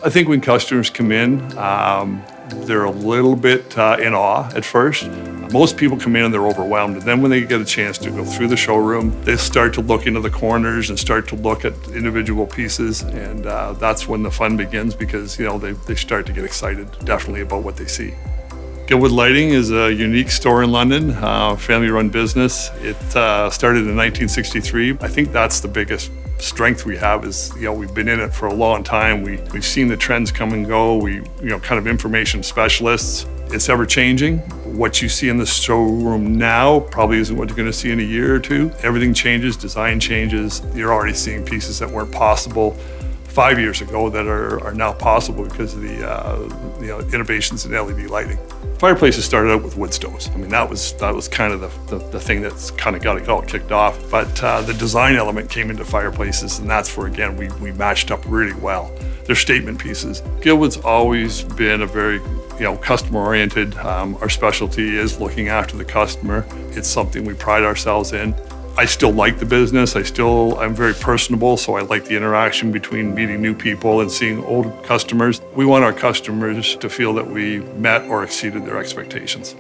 I think when customers come in, they're a little bit in awe at first. Most people come in and they're overwhelmed. And then when they get a chance to go through the showroom, they start to look into the corners and start to look at individual pieces. And that's when the fun begins because, they start to get excited definitely about what they see. Guildwood Lighting is a unique store in London, family-run business. It started in 1963. I think that's the biggest strength we have is, we've been in it for a long time. We've seen the trends come and go. We, kind of information specialists. It's ever changing. What you see in the showroom now probably isn't what you're going to see in a year or two. Everything changes, design changes. You're already seeing pieces that weren't possible 5 years ago that are now possible because of the innovations in LED lighting. Fireplaces started out with wood stoves. I mean, that was kind of the thing that's kind of got it all kicked off. But the design element came into fireplaces, and that's where, again, we matched up really well. They're statement pieces. Guildwood's always been a very customer-oriented. Our specialty is looking after the customer. It's something we pride ourselves in. I still like the business. I'm very personable, so I like the interaction between meeting new people and seeing old customers. We want our customers to feel that we met or exceeded their expectations.